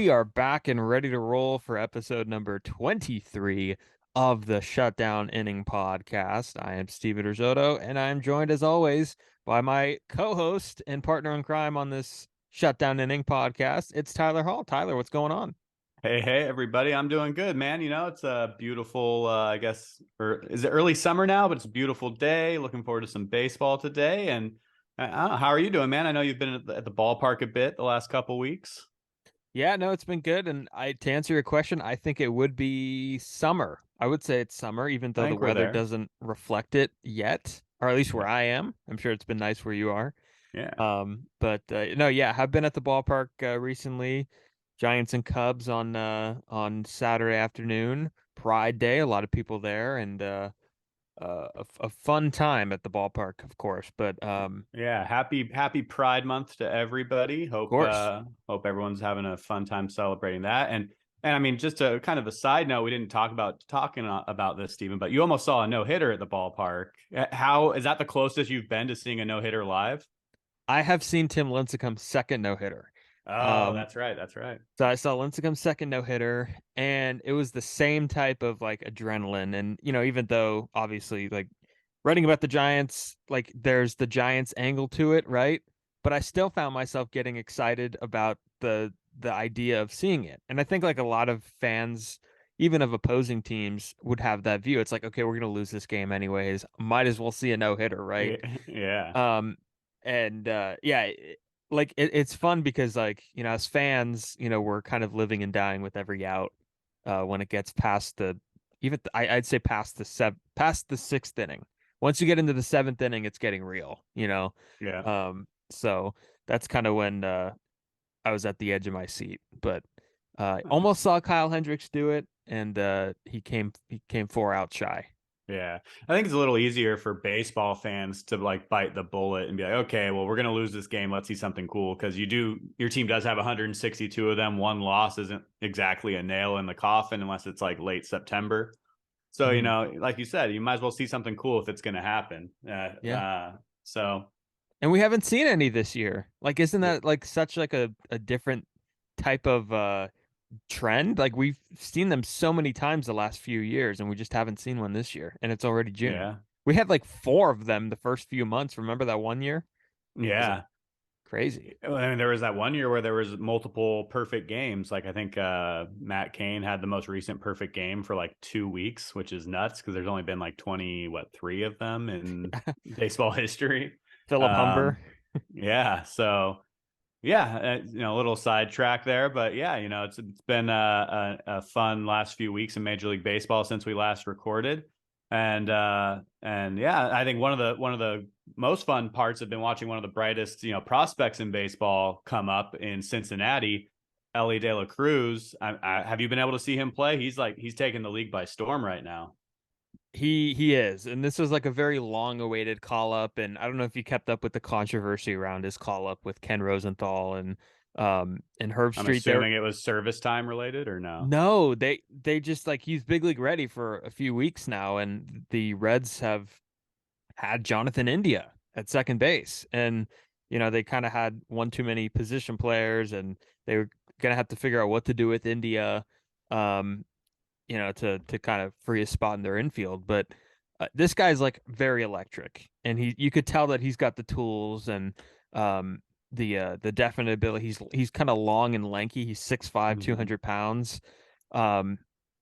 We are back and ready to roll for episode number 23 of the Shutdown Inning Podcast. I am Steven Rissotto, and I am joined as always by my co-host and partner in crime on this Shutdown Inning Podcast. It's Tylor Hall. Tyler, what's going on? Hey, everybody. I'm doing good, man. It's a beautiful, I guess, or is it early summer now? But it's a beautiful day. Looking forward to some baseball today. And I don't know, how are you doing, man? I know you've been at the ballpark a bit the last couple weeks. Yeah, no, it's been good. And to answer your question, I think it would be summer. I would say it's summer, even I though the think we're weather there. doesn't reflect it yet, or at least Yeah. where I am. I'm sure it's been nice where you are. Yeah. But no, yeah, have been at the ballpark recently. Giants and Cubs on Saturday afternoon, Pride Day. A lot of people there, and a fun time at the ballpark, of course. But Yeah. Happy Pride Month to everybody. of Hope course, hope everyone's having a fun time celebrating that. And I mean, just a kind of a side note, we didn't talking about this, Stephen, but you almost saw a no-hitter at the ballpark. How is that the closest you've been to seeing a no-hitter live? I have seen Tim Lincecum's second no hitter. Oh, Um, that's right. That's right. So I saw Lincecum's second no hitter, and it was the same type of like adrenaline. And even though obviously like writing about the Giants, like there's the Giants angle to it, right? But I still found myself getting excited about the idea of seeing it. And I think like a lot of fans, even of opposing teams, would have that view. It's like, okay, we're gonna lose this game anyways. Might as well see a no hitter, right? Yeah. Um, and yeah, it's fun because like as fans, we're kind of living and dying with every out when it gets past the I'd say past the sixth inning. Once you get into the seventh inning, it's getting real. Yeah. So that's kind of when I was at the edge of my seat, but almost saw Kyle Hendricks do it, and he came 4 outs shy. Yeah. I think it's a little easier for baseball fans to like bite the bullet and be like, okay, well, we're going to lose this game. Let's see something cool. Cause your team does have 162 of them. One loss isn't exactly a nail in the coffin unless it's like late September. So, Mhm. like you said, you might as well see something cool if it's going to happen. Yeah. So And we haven't seen any this year. Like, isn't yeah, that like such like a different type of trend? Like we've seen them so many times the last few years, and we just haven't seen one this year, and it's already June. yeah, We had like 4 of them the first few months. Remember that one year? It was yeah. crazy. I mean, there was that one year where there was multiple perfect games. Like I think Matt Cain had the most recent perfect game for like 2 weeks, which is nuts because there's only been like 3 of them in baseball history. Philip Humber. Um, yeah, so yeah, a little sidetrack there, but yeah, it's been a fun last few weeks in Major League Baseball since we last recorded, and yeah, I think one of the most fun parts have been watching one of the brightest prospects in baseball come up in Cincinnati, Elly De La Cruz. Have you been able to see him play? He's taking the league by storm right now. He is, and this was like a very long awaited call up, and I don't know if you kept up with the controversy around his call up with Ken Rosenthal and Herb I'm Street there. assuming it was service time related or no? No, they just like he's big league ready for a few weeks now, and the Reds have had Jonathan India at second base, and they kind of had one too many position players, and they were gonna have to figure out what to do with India. Um, to kind of free a spot in their infield. But this guy's like very electric, and you could tell that he's got the tools and the definite ability. He's kind of long and lanky. He's 6'5", Mhm. 200 pounds. Um,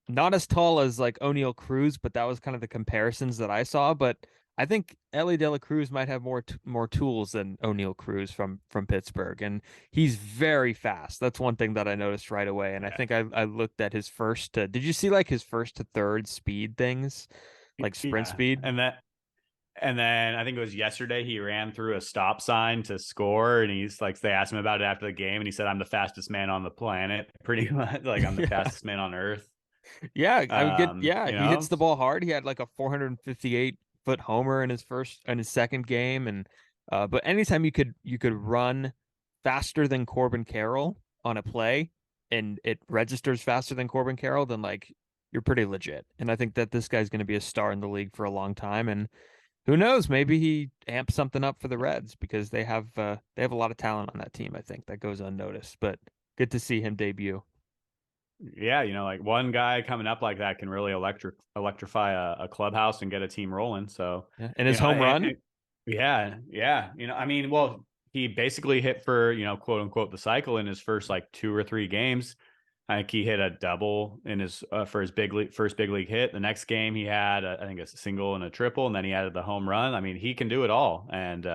not as tall as like O'Neal Cruz, but that was kind of the comparisons that I saw. But I think Elly De La Cruz might have more tools than O'Neal Cruz from Pittsburgh, and he's very fast. That's one thing that I noticed right away. And I Yeah. think I looked at his first. Did you see like his first to third speed things, like sprint Yeah. speed? And then I think it was yesterday he ran through a stop sign to score, and he's like they asked him about it after the game, and he said, "I'm the fastest man on the planet, pretty much like I'm the Yeah, fastest man on earth." yeah. I would get. Yeah, You he hits know, the ball hard. He had like a 458-foot homer in his second game, and but anytime you could run faster than Corbin Carroll on a play, and it registers faster than Corbin Carroll, then like you're pretty legit. And I think that this guy's going to be a star in the league for a long time. And who knows, maybe he amps something up for the Reds because they have a lot of talent on that team. I think that goes unnoticed, but good to see him debut. Yeah, like one guy coming up like that can really electrify a clubhouse and get a team rolling. So, Yeah. And his home run. yeah. I mean, well, he basically hit for, quote unquote, the cycle in his first like 2 or 3 games. I think he hit a double in his for his first big league hit. The next game he had, I think, a single and a triple, and then he added the home run. I mean, he can do it all. And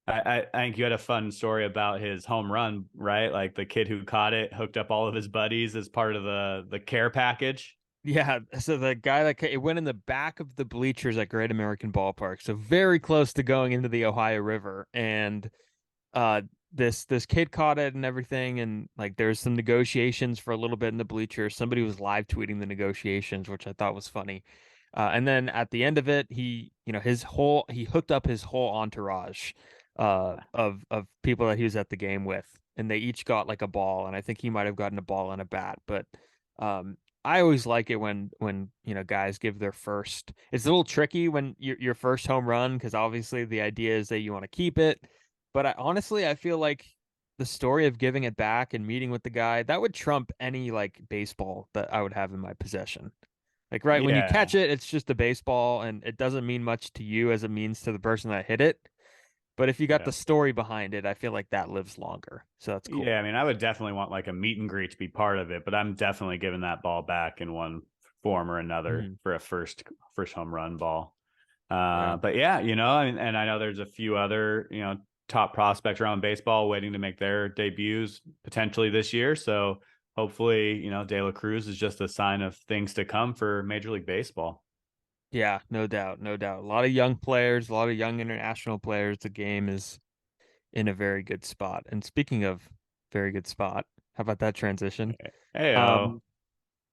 I think you had a fun story about his home run, right? Like the kid who caught it hooked up all of his buddies as part of the care package. Yeah, so the guy it went in the back of the bleachers at Great American Ballpark, so very close to going into the Ohio River, and uh this kid caught it and everything, and like there's some negotiations for a little bit in the bleachers. Somebody was live tweeting the negotiations, which I thought was funny. And then at the end of it, he hooked up his whole entourage of people that he was at the game with, and they each got like a ball, and I think he might have gotten a ball and a bat, but um I always like it when guys give their first. It's a little tricky when your first home run, because obviously the idea is that you want to keep it, but honestly, I feel like the story of giving it back and meeting with the guy, that would trump any like baseball that I would have in my possession. Like, right, when you Yeah, catch it, it's just a baseball and it doesn't mean much to you as it means to the person that hit it. But if you got yeah, the story behind it, I feel like that lives longer. So that's cool. yeah. I mean, I would definitely want like a meet and greet to be part of it, but I'm definitely giving that ball back in one form or another Mhm. for a first home run ball. Yeah. But yeah, and I know there's a few other top prospects around baseball waiting to make their debuts potentially this year. So hopefully, De La Cruz is just a sign of things to come for Major League Baseball. Yeah, no doubt, no doubt. A lot of young players, a lot of young international players. The game is in a very good spot. And speaking of very good spot, how about that transition? Heyo. Um,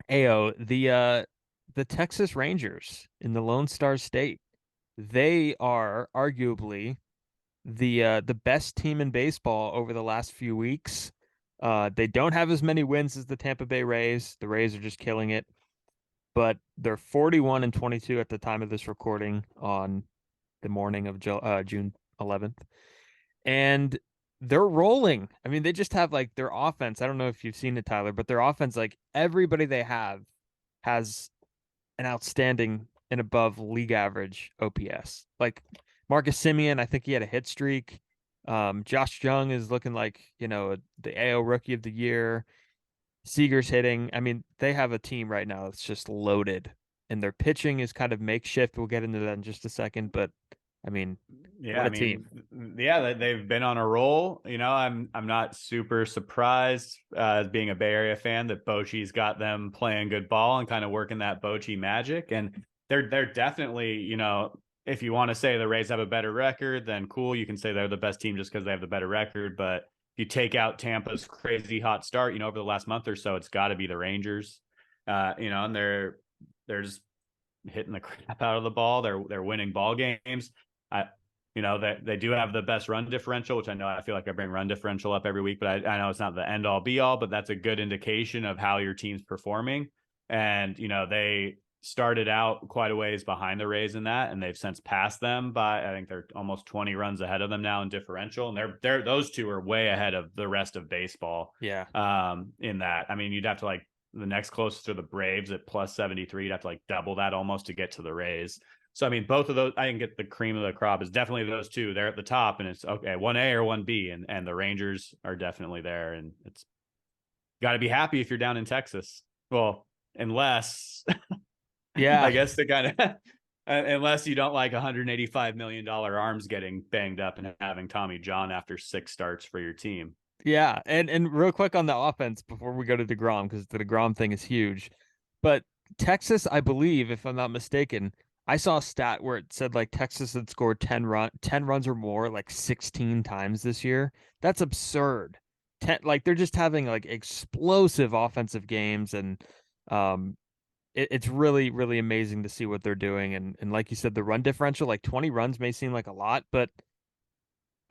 AO, the Texas Rangers in the Lone Star State, they are arguably the best team in baseball over the last few weeks. They don't have as many wins as the Tampa Bay Rays. The Rays are just killing it, but they're 41 and 22 at the time of this recording on the morning of June 11th, and they're rolling. I mean, they just have like their offense. I don't know if you've seen it, Tyler, but their offense, like everybody they have, has an outstanding and above league average OPS. Like Marcus Semien, I think he had a hit streak. Josh Jung is looking like, the AL Rookie of the Year. Seager's hitting. I mean, they have a team right now that's just loaded, and their pitching is kind of makeshift. We'll get into that in just a second, but I mean, Yeah, what I a team. mean, yeah, they've been on a roll. I'm not super surprised as being a Bay Area fan that Bochy's got them playing good ball and kind of working that Bochy magic. And they're definitely, if you want to say the Rays have a better record, then cool, you can say they're the best team just because they have the better record. But if you take out Tampa's crazy hot start, over the last month or so, it's got to be the Rangers. And they're just hitting the crap out of the ball. They're winning ball games. I that they do have the best run differential, which I feel like I bring run differential up every week, but I know it's not the end all be all, but that's a good indication of how your team's performing. And they started out quite a ways behind the Rays in that, and they've since passed them by, I think they're almost 20 runs ahead of them now in differential, and they're those two are way ahead of the rest of baseball. Yeah. In that, I mean, you'd have to like the next closest to the Braves at plus 73. You'd have to like double that almost to get to the Rays. So I mean, both of those, I can get the cream of the crop is definitely those two. They're at the top, and it's okay, 1A or 1B, and the Rangers are definitely there, and it's got to be happy if you're down in Texas. Well, unless Yeah. I guess the kind of unless you don't like $185 million arms getting banged up and having Tommy John after 6 starts for your team. Yeah. And real quick on the offense before we go to deGrom, because the deGrom thing is huge. But Texas, I believe, if I'm not mistaken, I saw a stat where it said like Texas had scored 10 runs or more like 16 times this year. That's absurd. Like they're just having like explosive offensive games, and um it's really, really amazing to see what they're doing. And like you said, the run differential, like 20 runs may seem like a lot, but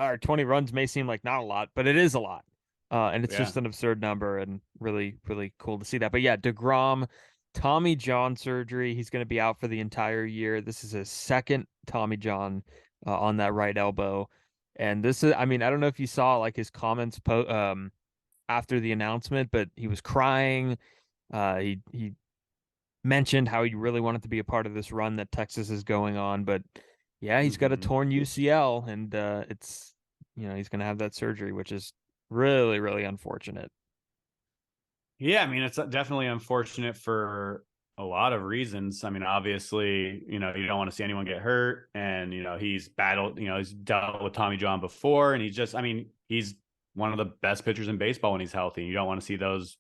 or 20 runs may seem like not a lot, but it is a lot. And it's Yeah. just an absurd number, and really, really cool to see that. But yeah, deGrom, Tommy John surgery. He's going to be out for the entire year. This is his second Tommy John on that right elbow. And this is, I mean, I don't know if you saw like his comments after the announcement, but he was crying. He mentioned how he really wanted to be a part of this run that Texas is going on, but yeah, he's got a Mm-hmm. torn UCL, and it's he's going to have that surgery, which is really really unfortunate. Yeah, I mean, it's definitely unfortunate for a lot of reasons. I mean, obviously, you don't want to see anyone get hurt. And, he's battled, he's dealt with Tommy John before. And he's one of the best pitchers in baseball when he's healthy. You don't want to see those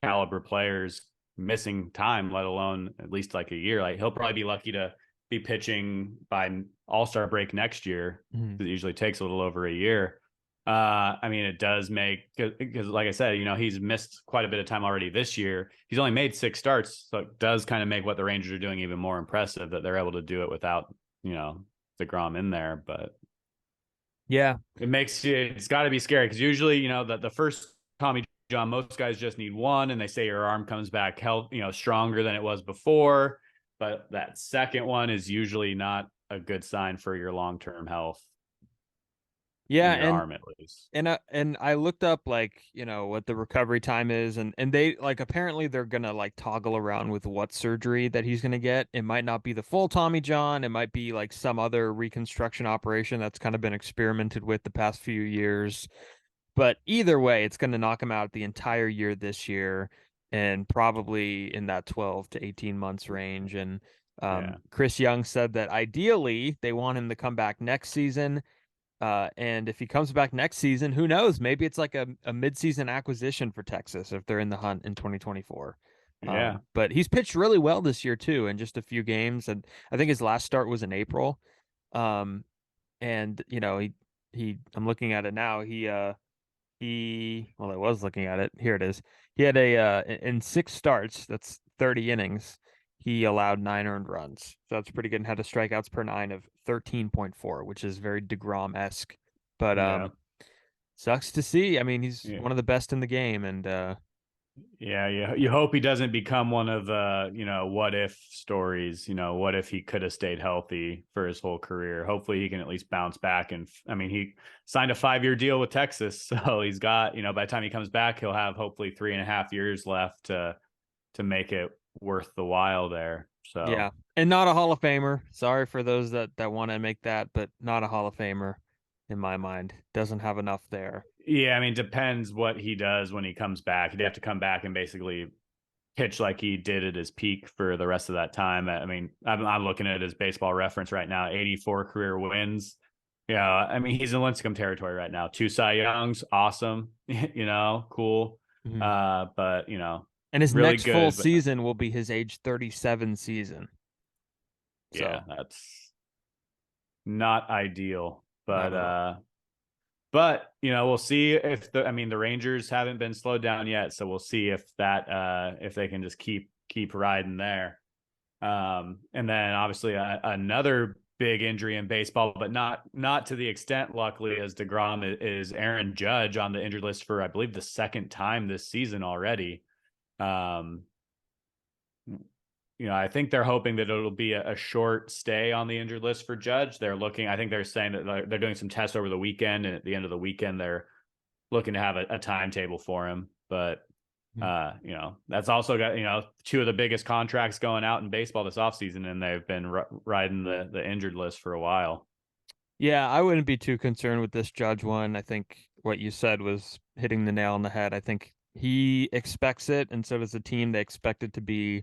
caliber players missing time, let alone at least like a year. Like, he'll probably be lucky to be pitching by All-Star break next year. Mhm. It usually takes a little over a year. I mean, it does make, because like I said, he's missed quite a bit of time already this year. He's only made 6 starts, so it does kind of make what the Rangers are doing even more impressive that they're able to do it without, deGrom in there. But Yeah, it's got to be scary because usually, the first Tommy John, most guys just need one, and they say your arm comes back stronger than it was before. But that second one is usually not a good sign for your long-term health yeah, in your arm, at least. and I looked up like what the recovery time is, and they like apparently they're gonna like toggle around with what surgery that he's gonna get. It might not be the full Tommy John. It might be like some other reconstruction operation that's kind of been experimented with the past few years. But either way, it's gonna knock him out the entire year this year, and probably in that 12 to 18 months range. And Yeah. Chris Young said that ideally they want him to come back next season. And if he comes back next season, who knows? Maybe it's like a mid-season acquisition for Texas if they're in the hunt in 2024. Yeah. But he's pitched really well this year too, in just a few games, and I think his last start was in April. Um, and I'm looking at it now. Well, I was looking at it. Here it is. He had in 6 starts, that's 30 innings. He allowed 9 earned runs. So that's pretty good and had a strikeouts per nine of 13.4, which is very deGrom-esque. But Yeah. sucks to see. I mean, he's Yeah. one of the best in the game, and Yeah, you hope he doesn't become one of the, what if stories, what if he could have stayed healthy for his whole career. Hopefully he can at least bounce back. And I mean, he signed a 5-year deal with Texas. So he's got, by the time he comes back, he'll have hopefully 3.5 years left to make it worth the while there. yeah, So and not a Hall of Famer. Sorry for those that want to make that, but not a Hall of Famer in my mind. Doesn't have enough there. yeah, I mean, depends what he does when he comes back. He'd have to come back and basically pitch like he did at his peak for the rest of that time. I mean, I'm looking at his baseball reference right now, 84 career wins. Yeah, I mean, he's in Lincecum territory right now. 2 Cy Youngs, awesome, cool. Mhm. But And his really next full good. But season will be his age 37 season. yeah, So that's not ideal. not at all. But we'll see if the Rangers haven't been slowed down yet, so we'll see if if they can just keep riding there. And then obviously another big injury in baseball, but not to the extent, luckily, as deGrom is Aaron Judge on the injured list for, I believe, the second time this season already. I think they're hoping that it'll be a short stay on the injured list for Judge. I think they're saying that they're doing some tests over the weekend, and at the end of the weekend, they're looking to have a timetable for him. But, that's also got, 2 of the biggest contracts going out in baseball this offseason, and they've been riding the injured list for a while. Yeah, I wouldn't be too concerned with this Judge one. I think what you said was hitting the nail on the head. I think he expects it, and so does the team. They expect it to be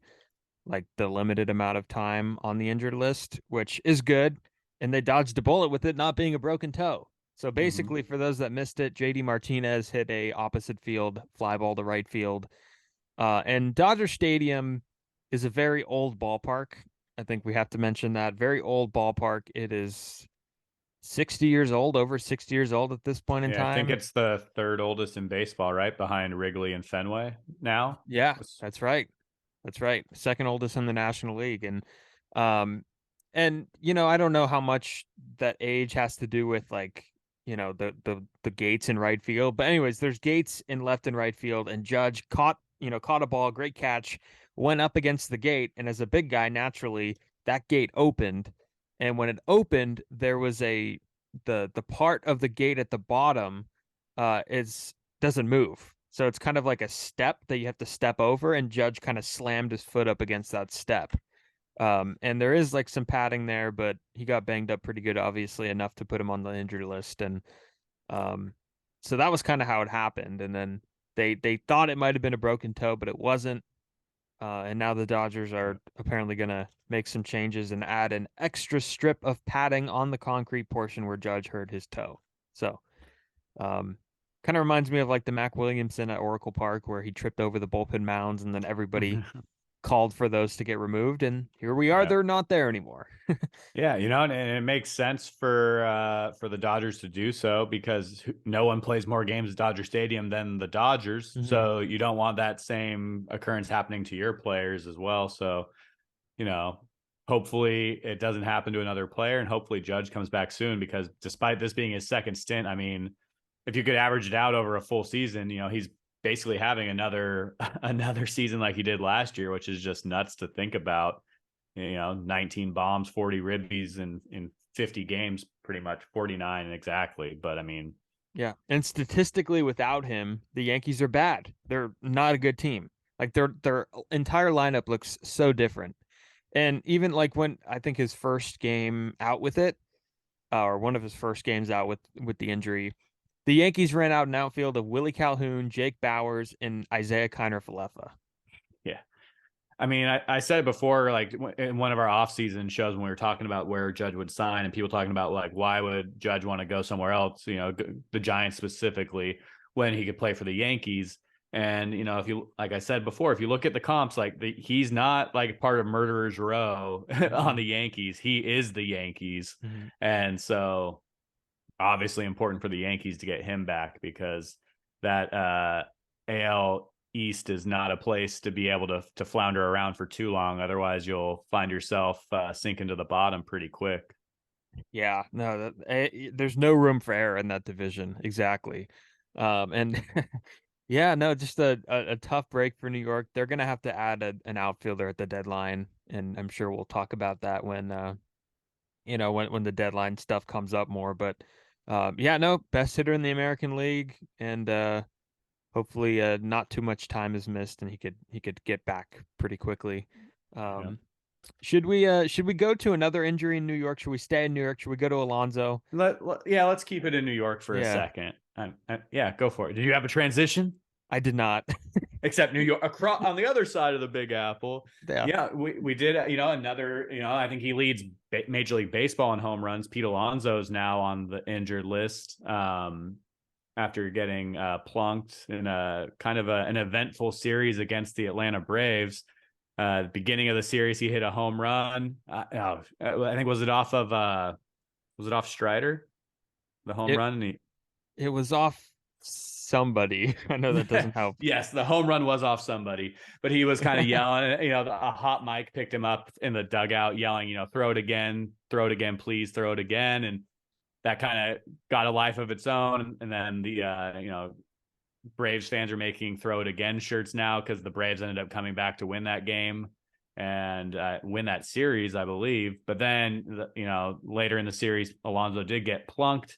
like the limited amount of time on the injured list, which is good. And they dodged a bullet with it not being a broken toe. So Mm-hmm. basically, for those that missed it, JD Martinez hit a opposite field fly ball to right field. And Dodger Stadium is a very old ballpark. I think we have to mention that. Very old ballpark. It is 60 years old, over 60 years old at this point in Yeah, I think time. it's the third oldest in baseball, right behind Wrigley and Fenway now. Yeah, that's right. That's right. Second oldest in the National League. Um I don't know how much that age has to do with like, the gates in right field. But anyways, there's gates in left and right field, and Judge caught a ball, great catch, went up against the gate, and as a big guy, naturally, that gate opened. And when it opened, there was the part of the gate at the bottom is doesn't move. So it's kind of like a step that you have to step over, and Judge kind of slammed his foot up against that step. And there is like some padding there, but he got banged up pretty good, obviously enough to put him on the injury list. And um, so that was kind of how it happened. And then they thought it might have been a broken toe, but it wasn't. And now the Dodgers are apparently going to make some changes and add an extra strip of padding on the concrete portion where Judge hurt his toe. So, kind of reminds me of like the Mac Williamson at Oracle Park where he tripped over the bullpen mounds and then everybody called for those to get removed. And here we are, Yeah. they're not there anymore. Yeah, and it makes sense for the Dodgers to do so because no one plays more games at Dodger Stadium than the Dodgers. Mm-hmm. So you don't want that same occurrence happening to your players as well. So, hopefully it doesn't happen to another player, and hopefully Judge comes back soon because despite this being his second stint, I mean, if you could average it out over a full season, he's basically having another season like he did last year, which is just nuts to think about. 19 bombs, 40 ribbies in 50 games, pretty much 49 exactly. But I mean, yeah. And statistically without him, the Yankees are bad. They're not a good team. Like their entire lineup looks so different. And even like when I think his first game out with it, or one of his first games out with the injury, the Yankees ran out an outfield of Willie Calhoun, Jake Bowers, and Isaiah Kiner-Falefa. Yeah. I mean, I said it before, like in one of our off-season shows when we were talking about where Judge would sign and people talking about like, why would Judge want to go somewhere else, the Giants specifically, when he could play for the Yankees. And, if you, like I said before, if you look at the comps, like he's not like part of Murderer's Row on the Yankees. He is the Yankees. Mm-hmm. And so obviously important for the Yankees to get him back because that AL East is not a place to be able to flounder around for too long. Otherwise, you'll find yourself sinking to the bottom pretty quick. Yeah, no, there's no room for error in that division. Exactly. And yeah, no, just a tough break for New York. They're going to have to add an outfielder at the deadline. And I'm sure we'll talk about that when the deadline stuff comes up more. But yeah, no, best hitter in the American League. And hopefully not too much time is missed and he could get back pretty quickly. Yeah. Should we go to another injury in New York? Should we stay in New York? Should we go to Alonso? Let's keep it in New York for a second. Yeah, go for it. Did you have a transition? I did not. Except New York across on the other side of the Big Apple. Yeah, we did. Another. I think he leads Major League Baseball in home runs. Pete Alonso is now on the injured list. After getting plunked in a kind of an eventful series against the Atlanta Braves. The beginning of the series, he hit a home run. I think was it off Strider? The home run? It was off somebody. I know that doesn't help. Yes, the home run was off somebody, but he was kind of yelling. A hot mic picked him up in the dugout, yelling, throw it again, please, throw it again, and that kind of got a life of its own. And then the Braves fans are making throw it again shirts now because the Braves ended up coming back to win that game and win that series, I believe. But then, later in the series, Alonso did get plunked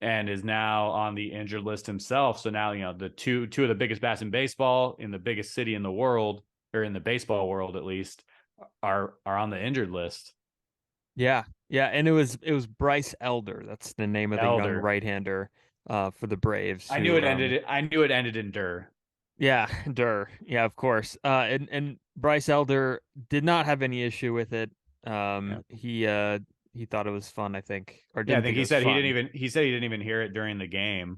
and is now on the injured list himself. So now, the two of the biggest bats in baseball in the biggest city in the world, or in the baseball world, at least, are on the injured list. Yeah. Yeah. And it was Bryce Elder. That's the name of the young right-hander for the Braves. I knew it ended in Dur. Yeah, Dur. Yeah, of course. And Bryce Elder did not have any issue with it. He thought it was fun, I think. Or didn't I think he said he didn't even hear it during the game.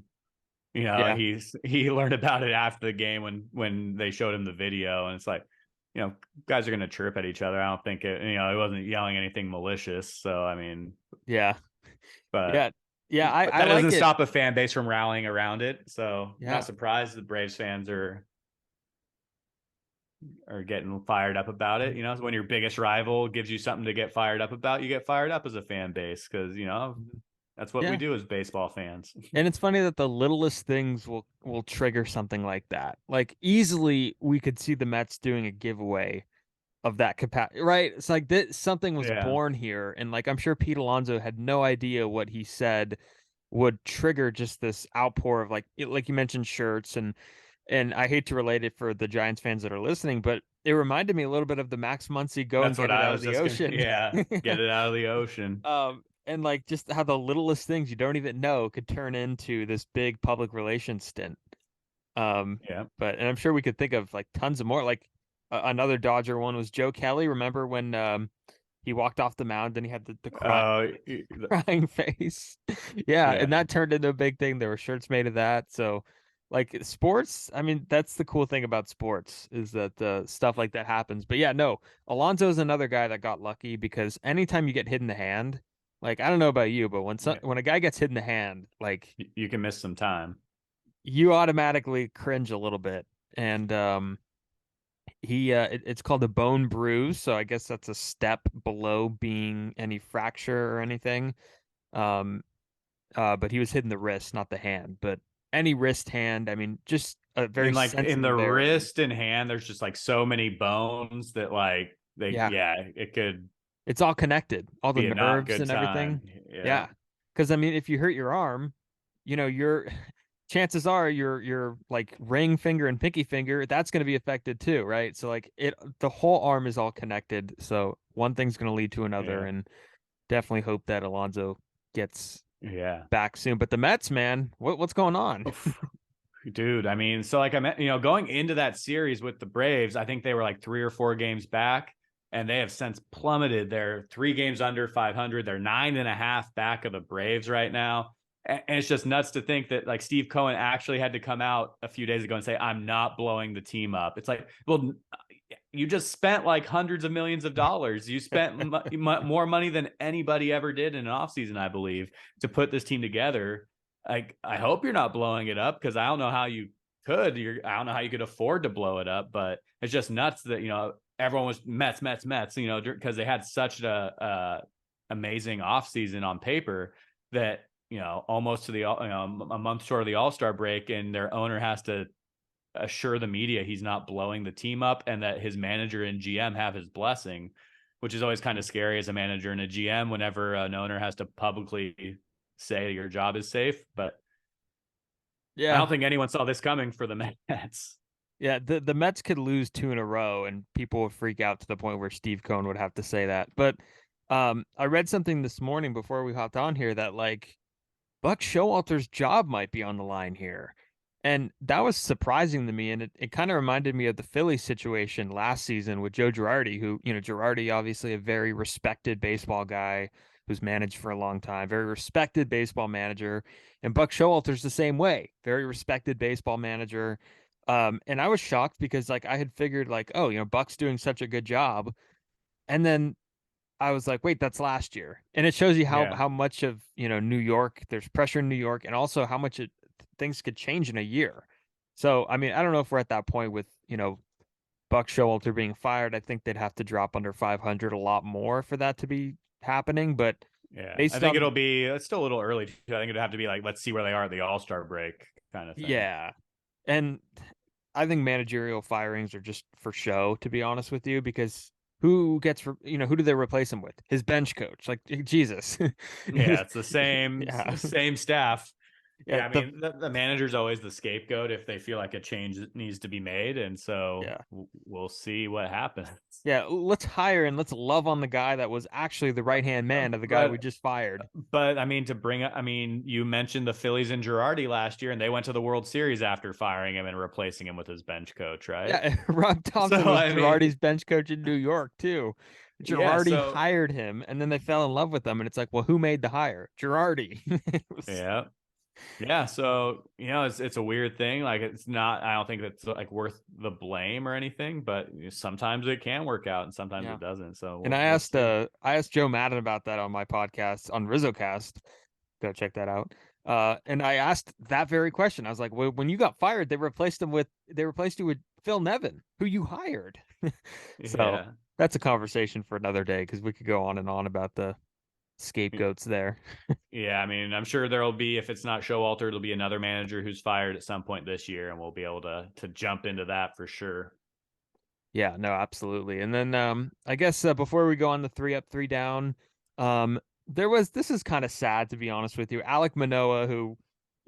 He learned about it after the game when they showed him the video, and it's like, guys are going to chirp at each other. I don't think he wasn't yelling anything malicious. So, I mean, yeah, but yeah, that doesn't stop a fan base from rallying around it. So not surprised the Braves fans are getting fired up about it. When your biggest rival gives you something to get fired up about, you get fired up as a fan base because, that's what we do as baseball fans. And it's funny that the littlest things will trigger something like that. Like easily we could see the Mets doing a giveaway of that capacity, right? It's like something was born here. And like, I'm sure Pete Alonso had no idea what he said would trigger just this outpour of like you mentioned shirts and And I hate to relate it for the Giants fans that are listening, but it reminded me a little bit of the Max Muncy go and That's get what it I out of was the just gonna. ocean. Yeah, get it out of the ocean. And like just how the littlest things you don't even know could turn into this big public relations stint. Yeah. And I'm sure we could think of like tons of more. Like another Dodger one was Joe Kelly. Remember when he walked off the mound and he had the Uh, crying face? Yeah, yeah. and that turned into a big thing. There were shirts made of that. So like sports, I mean, that's the cool thing about sports is that stuff like that happens. But yeah, no, Alonso's another guy that got lucky because anytime you get hit in the hand, like I don't know about you, but Yeah. when a guy gets hit in the hand, like You can miss some time. you automatically cringe a little bit. And it's called a bone bruise, so I guess that's a step below being any fracture or anything. Um but he was hitting the wrist, not the hand, but any wrist hand, I mean, just a very In the sensitive area. wrist and hand, there's just like so many bones that like Yeah, it could it's all connected, all the be a not nerves good and everything. time. Yeah. Yeah. Because I mean, if you hurt your arm, you're chances are your like ring finger and pinky finger, that's going to be affected too, right? So like the whole arm is all connected. So one thing's going to lead to another, Yeah. and definitely hope that Alonso gets Yeah. back soon. But the Mets, man, what's going on? Oof. Dude, I mean, so like I meant, going into that series with the Braves, I think they were like 3 or 4 games back, and they have since plummeted. They're 3 games under 500. They're 9.5 back of the Braves right now. And it's just nuts to think that like Steve Cohen actually had to come out a few days ago and say, I'm not blowing the team up. It's like, well, you just spent like hundreds of millions of dollars. You spent more money than anybody ever did in an offseason, I believe, to put this team together. I hope you're not blowing it up because I don't know how you could. I don't know how you could afford to blow it up, but it's just nuts that everyone was Mets, because they had such a amazing offseason on paper that almost to the a month short of the All-Star break, and their owner has to assure the media he's not blowing the team up and that his manager and GM have his blessing, which is always kind of scary as a manager and a GM whenever an owner has to publicly say your job is safe. But I Yeah. don't think anyone saw this coming for the Mets. Yeah, the Mets could lose two in a row and people would freak out to the point where Steve Cohen would have to say that. But I read something this morning before we hopped on here that like Buck Showalter's job might be on the line here. And that was surprising to me. And it kind of reminded me of the Phillies situation last season with Joe Girardi, who, Girardi, obviously a very respected baseball guy who's managed for a long time, very respected baseball manager. And Buck Showalter's the same way, very respected baseball manager. And I was shocked because like I had figured like, oh, Buck's doing such a good job. And then I was like, wait, that's last year. And it shows you Yeah. how much of, New York, there's pressure in New York and also how much things could change in a year. So, I mean, I don't know if we're at that point with, Buck Showalter being fired. I think they'd have to drop under 500 a lot more for that to be happening. But Yeah. I based think on, it's still a little early. I think it'd have to be like, let's see where they are at the All-Star break kind of thing. yeah. And I think managerial firings are just for show, to be honest with you, because who gets, who do they replace him with? His bench coach. Like, Jesus. Yeah. It's the same, Yeah. same staff. Yeah. Yeah, I mean, the manager's always the scapegoat if they feel like a change needs to be made, and so Yeah. we'll see what happens. Yeah. Let's hire and let's love on the guy that was actually the right hand man of the guy we But just fired. I mean, you mentioned the Phillies and Girardi last year, and they went to the World Series after firing him and replacing him with his bench coach, right? Yeah. Rob Thompson So was I mean, Girardi's bench coach in New York, too. yeah, Girardi so hired him and then they fell in love with him. And it's like, well, who made the hire? Girardi. yeah. Yeah, so it's a weird thing. Like it's not. I don't think that's like worth the blame or anything. But sometimes it can work out, and sometimes Yeah. it doesn't. So And we'll see. I asked Joe Madden about that on my podcast on Rizzocast. Go check that out. And I asked that very question. I was like, well, when you got fired, they replaced you with Phil Nevin, who you hired. So Yeah. that's a conversation for another day because we could go on and on about the scapegoats there. Yeah, I mean, I'm sure there'll be, if it's not Showalter, it'll be another manager who's fired at some point this year, and we'll be able to jump into that for sure. Yeah, no, absolutely. And then I guess before we go on the 3 up, 3 down, this is kind of sad to be honest with you. Alek Manoah, who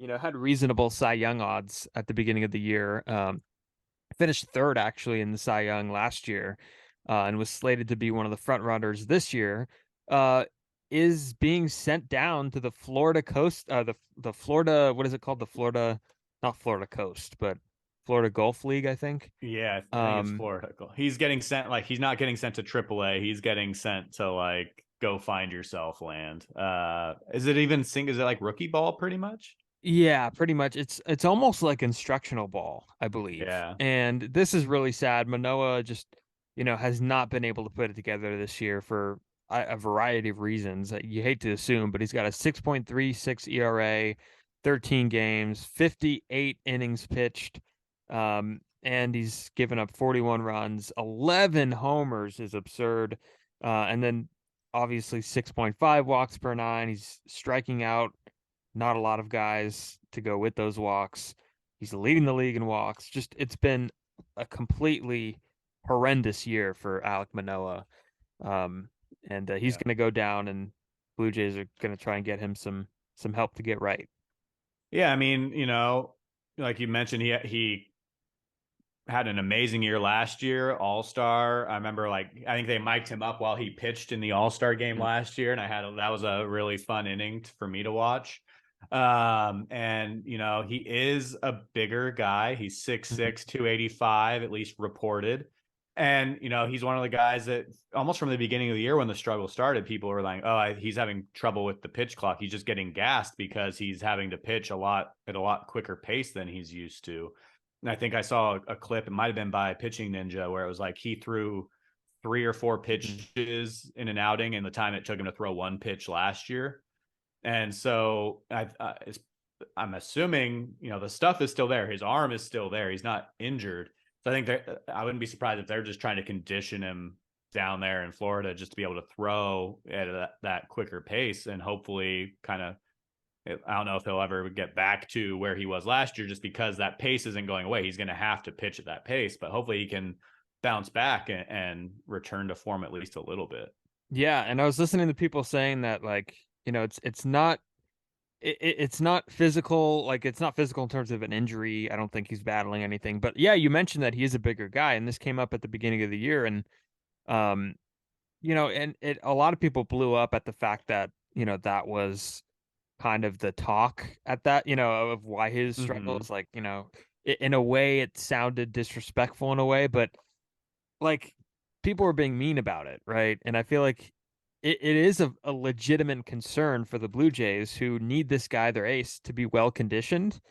had reasonable Cy Young odds at the beginning of the year. Finished third actually in the Cy Young last year, and was slated to be one of the front runners this year. Is being sent down to the Florida coast, the Florida, what is it called? The Florida, not Florida Coast, but Florida Gulf League, I think. I think it's Florida. He's getting sent, like, he's not getting sent to AAA. He's getting sent to, like, go find yourself land. Is it like rookie ball pretty much? Yeah, pretty much. It's almost like instructional ball, I believe. Yeah. And this is really sad. Manoah just, has not been able to put it together this year for a variety of reasons. You hate to assume, but he's got a 6.36 ERA, 13 games, 58 innings pitched. And he's given up 41 runs, 11 homers is absurd. And then obviously 6.5 walks per nine. He's striking out not a lot of guys to go with those walks. He's leading the league in walks. Just it's been a completely horrendous year for Alek Manoah. And he's going to go down, and Blue Jays are going to try and get him some help to get right. Yeah, I mean, like you mentioned, he had an amazing year last year, All-Star. I remember, I think they mic'd him up while he pitched in the All-Star game last year, and that was a really fun inning for me to watch. And he is a bigger guy. He's 6'6", 285, at least reported. And, he's one of the guys that almost from the beginning of the year when the struggle started, people were like, oh, he's having trouble with the pitch clock. He's just getting gassed because he's having to pitch at a lot quicker pace than he's used to. And I think I saw a clip, it might have been by Pitching Ninja, where it was like he threw 3 or 4 pitches in an outing in the time it took him to throw one pitch last year. And so I'm assuming, the stuff is still there. His arm is still there. He's not injured. So I think I wouldn't be surprised if they're just trying to condition him down there in Florida just to be able to throw at that quicker pace, and hopefully kind of, I don't know if he'll ever get back to where he was last year just because that pace isn't going away. He's going to have to pitch at that pace, but hopefully he can bounce back and return to form at least a little bit. Yeah, and I was listening to people saying that, like, it's not it's not physical, like it's not physical in terms of an injury. I don't think he's battling anything. But yeah, you mentioned that he is a bigger guy, and this came up at the beginning of the year, and and a lot of people blew up at the fact that, that was kind of the talk at that, of why his struggles, like, in a way it sounded disrespectful in a way, but like people were being mean about it, right? And I feel like it is a legitimate concern for the Blue Jays, who need this guy, their ace, to be well conditioned.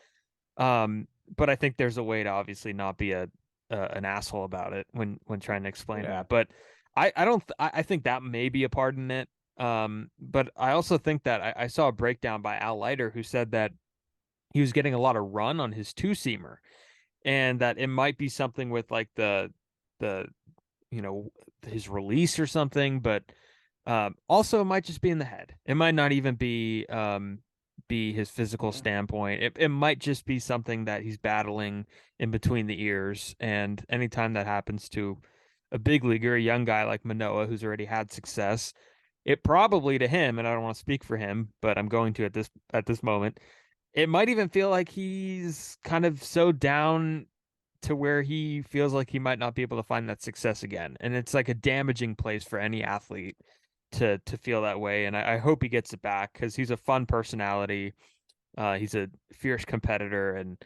But I think there's a way to obviously not be an asshole about it when trying to explain that. But I think that may be a part in it. But I also think that I saw a breakdown by Al Leiter, who said that he was getting a lot of run on his two-seamer, and that it might be something with like the his release or something, but also it might just be in the head. It might not even be his physical standpoint. It might just be something that he's battling in between the ears. And anytime that happens to a big leaguer, a young guy like Manoah, who's already had success, it probably, to him, and I don't want to speak for him, but I'm going to at this moment, it might even feel like he's kind of so down to where he feels like he might not be able to find that success again. And it's like a damaging place for any athlete to feel that way. And I hope he gets it back, because he's a fun personality. He's a fierce competitor, and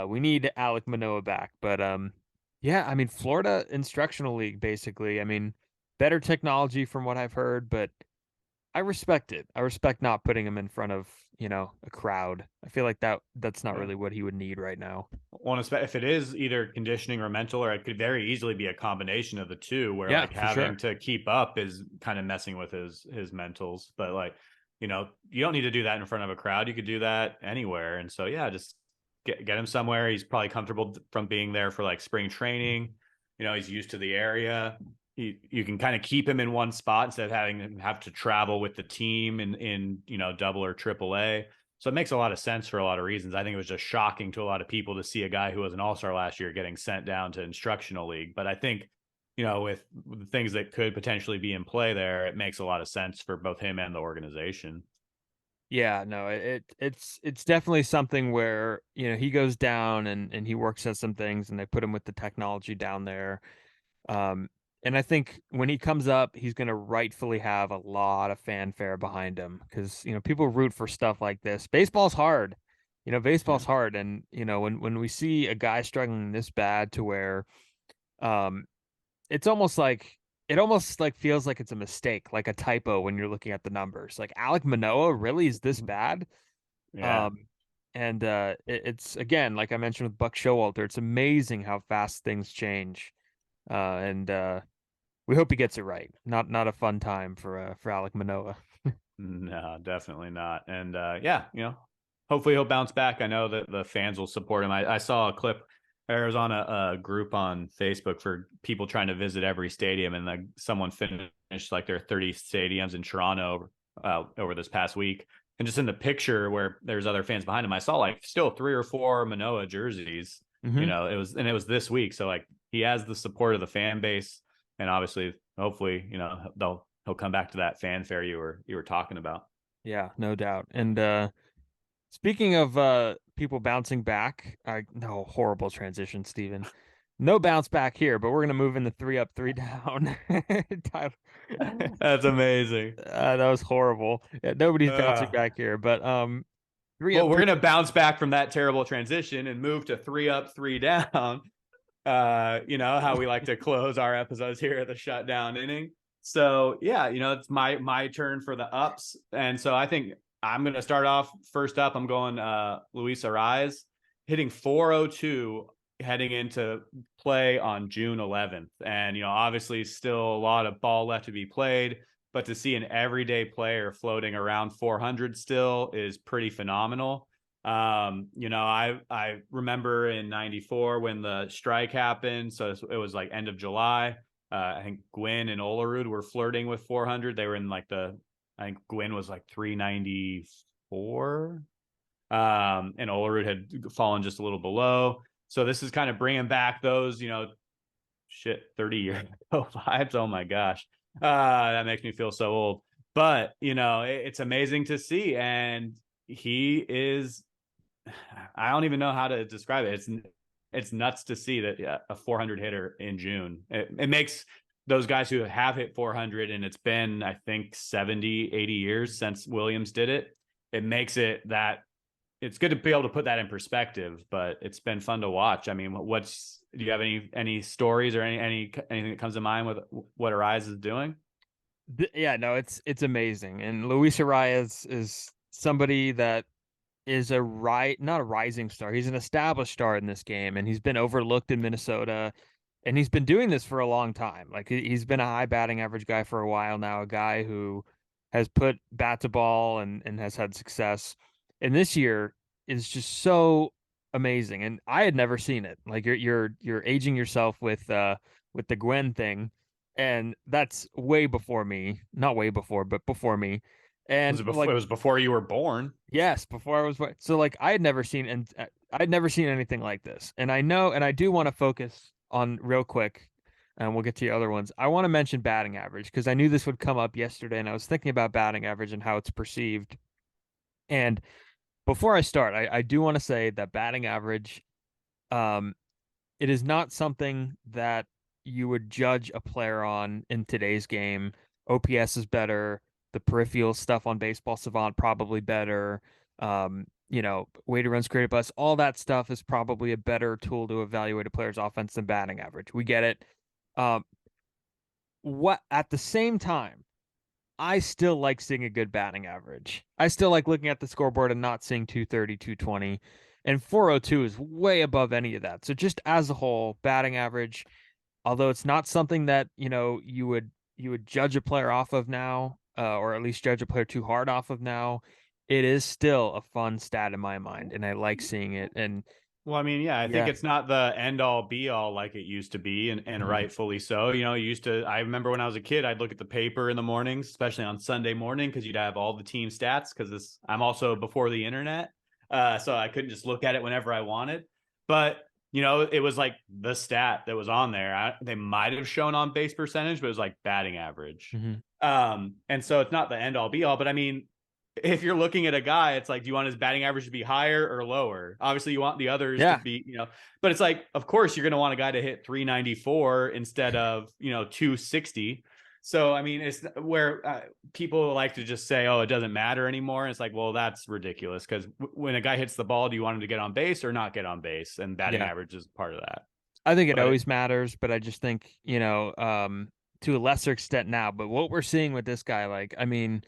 we need Alek Manoah back. But yeah, I mean, Florida Instructional League, basically. I mean, better technology from what I've heard, but I respect it. I respect not putting him in front of, a crowd. I feel like that's not really what he would need right now. Well, if it is either conditioning or mental, or it could very easily be a combination of the two, where like having to keep up is kind of messing with his mentals. But like, you don't need to do that in front of a crowd. You could do that anywhere. And so, yeah, just get him somewhere. He's probably comfortable from being there for like spring training. He's used to the area. You can kind of keep him in one spot instead of having him have to travel with the team in double or triple A. So it makes a lot of sense for a lot of reasons. I think it was just shocking to a lot of people to see a guy who was an all-star last year getting sent down to instructional league. But I think, with the things that could potentially be in play there, it makes a lot of sense for both him and the organization. Yeah, no, it's definitely something where, he goes down and he works at some things and they put him with the technology down there. Um, and I think when he comes up, he's going to rightfully have a lot of fanfare behind him because, people root for stuff like this. Baseball's hard. Yeah. Baseball's hard. And, when we see a guy struggling this bad to where um, it's almost like feels like it's a mistake, like a typo when you're looking at the numbers. Like Alek Manoah really is this bad? Yeah. Um, and it's again, like I mentioned with Buck Showalter, it's amazing how fast things change. And we hope he gets it right. Not a fun time for Alek Manoah. No, definitely not. And yeah, hopefully he'll bounce back. I know that the fans will support him. I saw a clip. There was on a group on Facebook for people trying to visit every stadium, and like someone finished like their 30 stadiums in Toronto over this past week. And just in the picture where there's other fans behind him, I saw like still 3 or 4 Manoah jerseys. Hmm. It was this week, so like he has the support of the fan base, and obviously, hopefully, he'll come back to that fanfare you were talking about. Yeah, no doubt. And speaking of people bouncing back, no horrible transition, Steven. No bounce back here, but we're gonna move in the three up, three down. Tyler, That's amazing. that was horrible. Yeah, nobody's bouncing Uh, back here, but three well, up, we're three. gonna bounce back from that terrible transition and move to 3 up, 3 down. You know how we like to close our episodes here at the Shutdown Inning. So yeah, it's my turn for the ups, and so I think I'm gonna start off first up. I'm going Luis Arraez, hitting 402 heading into play on June 11th, and obviously still a lot of ball left to be played, but to see an everyday player floating around 400 still is pretty phenomenal. I remember in '94 when the strike happened, so it was like end of July. I think Gwynn and Olerud were flirting with 400. They were in like I think Gwynn was like 394, and Olerud had fallen just a little below. So this is kind of bringing back those, 30 year vibes. Oh my gosh, that makes me feel so old. But it's amazing to see, and he is, I don't even know how to describe it. It's nuts to see that, yeah, a 400 hitter in June. It makes those guys who have hit 400, and it's been, I think, 70, 80 years since Williams did it. It makes it that it's good to be able to put that in perspective, but it's been fun to watch. I mean, do you have any stories or anything that comes to mind with what Arraez is doing? Yeah, no, it's amazing. And Luis Arias is somebody that is not a rising star. He's an established star in this game, and he's been overlooked in Minnesota, and he's been doing this for a long time. Like he's been a high batting average guy for a while now, a guy who has put bat to ball and has had success. And this year is just so amazing. And I had never seen it. Like you're aging yourself with the Gwen thing, and that's way before me. Not way before, but before me. Was And it before? like It was before you were born. yes, before I was so like I had never seen I'd never seen anything like this. And I know and I do want to focus on real quick and we'll get to the other ones. I want to mention batting average because I knew this would come up yesterday and I was thinking about batting average and how it's perceived. And before I start, I do want to say that batting average um it is not something that you would judge a player on in today's game. OPS is better. The peripheral stuff on Baseball Savant probably better. Weighted runs created plus all that stuff is probably a better tool to evaluate a player's offense than batting average. We get it. Um, what at the same time, I still like seeing a good batting average. I still like looking at the scoreboard and not seeing 230, 220. And 402 is way above any of that. So just as a whole, batting average, although it's not something that, you would judge a player off of now, or at least judge a player too hard off of now, it is still a fun stat in my mind, and I like seeing it. And Well, I mean, yeah, I think yeah. it's not the end all be all like it used to be, and Mhm. rightfully so. I remember when I was a kid, I'd look at the paper in the mornings, especially on Sunday morning, because you'd have all the team stats. Because I'm also before the internet, so I couldn't just look at it whenever I wanted. But it was like the stat that was on there. They might have shown on base percentage, but it was like batting average. Mhm. And so it's not the end all be all, but I mean, if you're looking at a guy, it's like, do you want his batting average to be higher or lower? Obviously, you want the others to be, but it's like, of course, you're going to want a guy to hit 394 instead of, 260. So, I mean, it's where people like to just say, oh, it doesn't matter anymore. And it's like, well, that's ridiculous because when a guy hits the ball, do you want him to get on base or not get on base? And batting average is part of that. I think it always matters, but I just think, to a lesser extent now, but what we're seeing with this guy, like, I mean,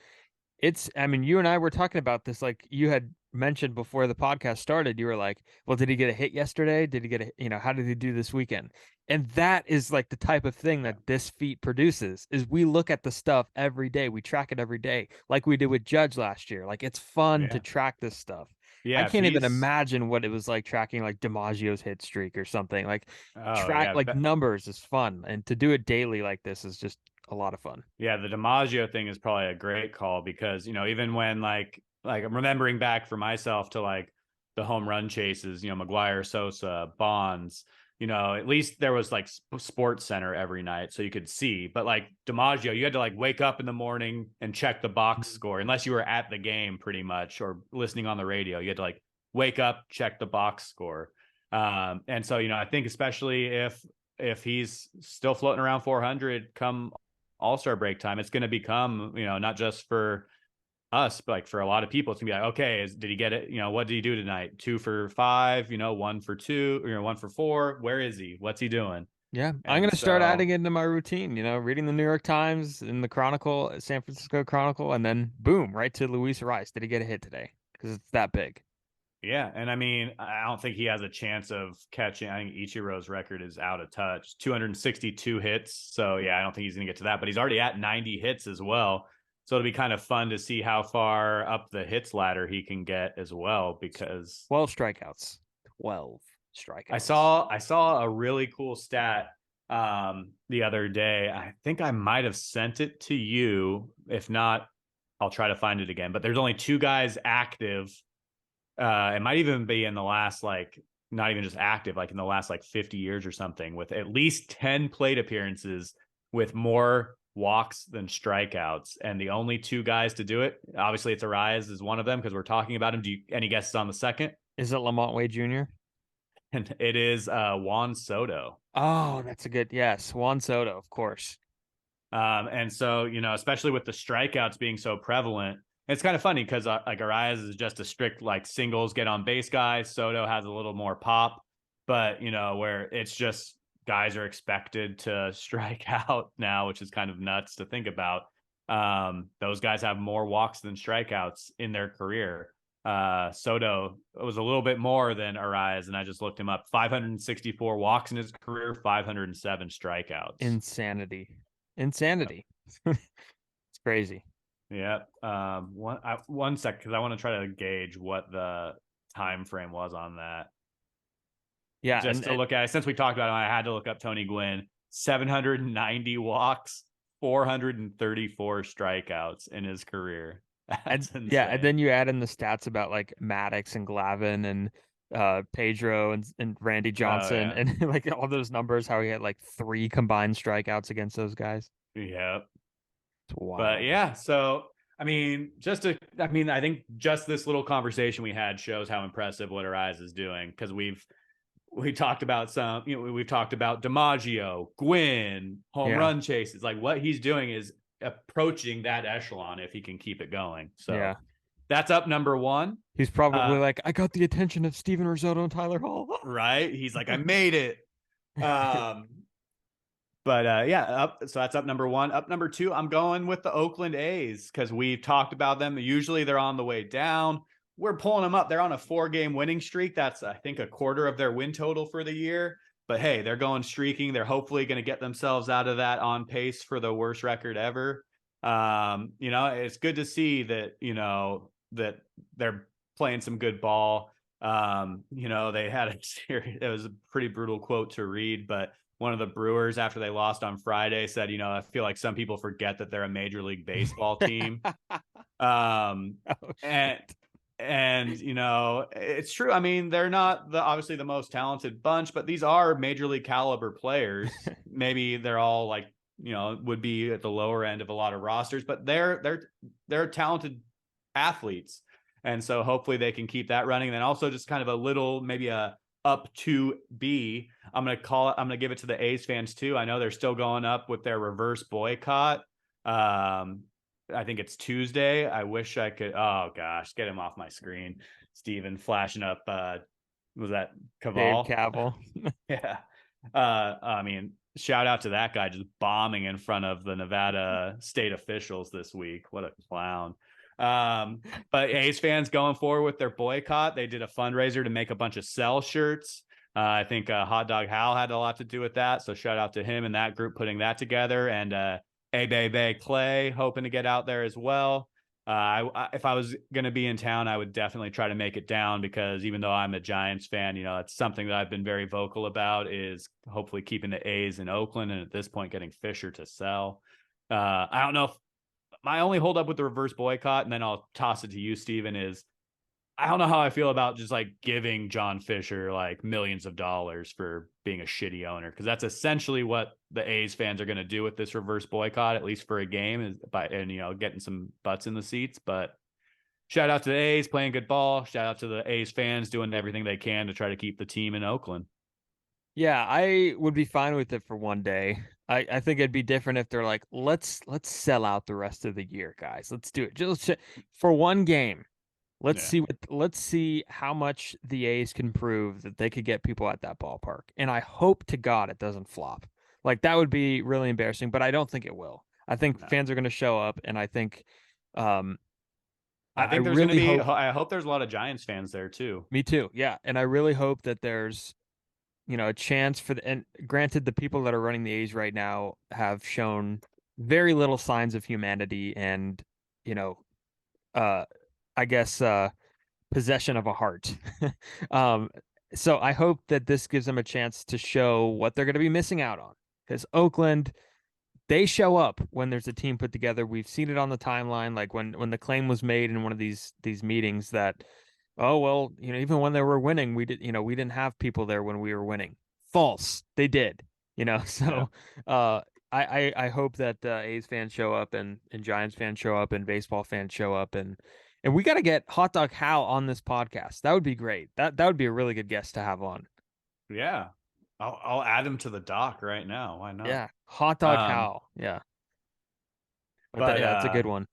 you and I were talking about this, like you had mentioned before the podcast started, you were like, well, did he get a hit yesterday? Did he get how did he do this weekend? And that is like the type of thing that this feat produces is we look at the stuff every day. We track it every day, like we did with Judge last year. Like it's fun to track this stuff. Yeah. I can't even imagine what it was like tracking like DiMaggio's hit streak or something. Like numbers is fun. And to do it daily like this is just a lot of fun. Yeah, the DiMaggio thing is probably a great call because, even when like I'm remembering back for myself to like the home run chases, McGuire, Sosa, Bonds, at least there was like Sports Center every night so you could see. But like DiMaggio, you had to like wake up in the morning and check the box score unless you were at the game pretty much or listening on the radio. You had to like wake up, check the box score. And so, I think especially if he's still floating around 400 come All-Star break time, it's going to become, not just for us, but like for a lot of people, it's gonna be like, okay, did he get it? What did he do tonight? 2 for 5, 1 for 2, 1 for 4. Where is he? What's he doing? Yeah. I'm going to start adding it into my routine, reading the New York Times and the Chronicle, San Francisco Chronicle, and then boom, right to Luis Arraez. Did he get a hit today? Because it's that big. Yeah. And I mean, I don't think he has a chance of catching. I think Ichiro's record is out of touch, 262 hits. So yeah, I don't think he's going to get to that, but he's already at 90 hits as well. So it'll be kind of fun to see how far up the hits ladder he can get as well, because 12 strikeouts. I saw a really cool stat the other day. I think I might have sent it to you. If not, I'll try to find it again. But there's only 2 guys active. It might even be in the last, like, not even just active, like in the last like 50 years or something, with at least 10 plate appearances with more walks than strikeouts. And the only 2 guys to do it, obviously it's Arraez is one of them because we're talking about him. Any guesses on the second? Is it Lamont Wade Jr.? And it is Juan Soto. Oh, that's a good, yes. Juan Soto, of course. And so, especially with the strikeouts being so prevalent, it's kind of funny because like Arraez is just a strict like singles get on base guy. Soto has a little more pop, but where it's just guys are expected to strike out now, which is kind of nuts to think about. Those guys have more walks than strikeouts in their career. Soto was a little bit more than Arraez, and I just looked him up. 564 walks in his career, 507 strikeouts. Insanity. It's crazy. Yeah. One sec, because I want to try to gauge what the time frame was on that. Yeah, just to look at it. Since we talked about it, I had to look up Tony Gwynn. 790 walks, 434 strikeouts in his career. That's insane. Yeah, and then you add in the stats about like Maddox and Glavine and Pedro and Randy Johnson and like all those numbers, how he had like 3 combined strikeouts against those guys. Yeah. It's wild. But yeah, so I mean, I think just this little conversation we had shows how impressive what Arraez is doing, because we talked about we've talked about DiMaggio, Gwynn, home run chases. Like what he's doing is approaching that echelon if he can keep it going. So that's up number 1. He's probably like, I got the attention of Steven Rissotto and Tylor Hall. Right? He's like, I made it. But so that's up number 1. Up number 2, I'm going with the Oakland A's because we've talked about them. Usually they're on the way down. We're pulling them up. They're on a 4-game winning streak. That's, I think, a quarter of their win total for the year. But hey, they're going streaking. They're hopefully going to get themselves out of that on pace for the worst record ever. It's good to see that, that they're playing some good ball. They had it was a pretty brutal quote to read, but one of the Brewers, after they lost on Friday, said, I feel like some people forget that they're a Major League Baseball team. And it's true. I mean, they're not obviously the most talented bunch, but these are Major League caliber players. Maybe they're all like, would be at the lower end of a lot of rosters, but they're a talented athletes. And so hopefully they can keep that running. And then also just kind of a little, maybe a up to B. I'm going to give it to the A's fans too. I know they're still going up with their reverse boycott. I think it's Tuesday. I wish I could. Oh gosh, get him off my screen. Steven flashing up. Was that Dave Caval? Cavill. Yeah. I mean, shout out to that guy just bombing in front of the Nevada state officials this week. What a clown. But A's fans going forward with their boycott. They did a fundraiser to make a bunch of Cell shirts. I think Hot Dog Hal had a lot to do with that. So shout out to him and that group putting that together. And Bay Clay hoping to get out there as well. If I was going to be in town, I would definitely try to make it down, because even though I'm a Giants fan, it's something that I've been very vocal about, is hopefully keeping the A's in Oakland, and at this point getting Fisher to sell. I don't know if my only holdup with the reverse boycott, and then I'll toss it to you, Steven, is I don't know how I feel about just like giving John Fisher like millions of dollars for being a shitty owner, because that's essentially what the A's fans are going to do with this reverse boycott, at least for a game, is getting some butts in the seats. But shout out to the A's playing good ball. Shout out to the A's fans doing everything they can to try to keep the team in Oakland. Yeah, I would be fine with it for one day. I think it'd be different if they're like, let's sell out the rest of the year, guys. Let's do it just for one game. Let's see how much the A's can prove that they could get people at that ballpark. And I hope to God it doesn't flop. Like, that would be really embarrassing, but I don't think it will. I think fans are going to show up, and I think I think there's really going to be I hope there's a lot of Giants fans there too. Me too. Yeah, and I really hope that there's a chance for and granted, the people that are running the A's right now have shown very little signs of humanity and, I guess, possession of a heart. So I hope that this gives them a chance to show what they're going to be missing out on, because Oakland, they show up when there's a team put together. We've seen it on the timeline, like when the claim was made in one of these meetings that, oh, well, even when they were winning, we didn't have people there when we were winning. False. They did, so yeah. I hope that A's fans show up and Giants fans show up and baseball fans show up, and we got to get Hot Dog Hal on this podcast. That would be great. That would be a really good guest to have on. Yeah. I'll add him to the doc right now. Why not? Yeah. Hot Dog Hal. Yeah. But that's a good one.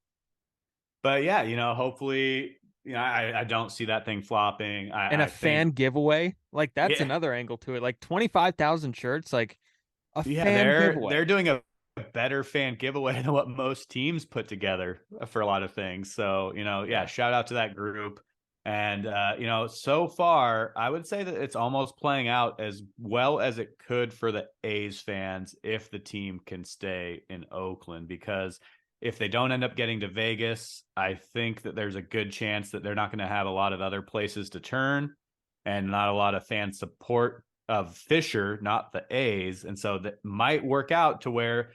But yeah, hopefully, I don't see that thing flopping. And a fan giveaway, like, that's another angle to it. Like 25,000 shirts, like a fan giveaway. They're doing a better fan giveaway than what most teams put together for a lot of things. So, shout out to that group. And, so far, I would say that it's almost playing out as well as it could for the A's fans if the team can stay in Oakland, because if they don't end up getting to Vegas, I think that there's a good chance that they're not going to have a lot of other places to turn and not a lot of fan support of Fisher, not the A's. And so that might work out to where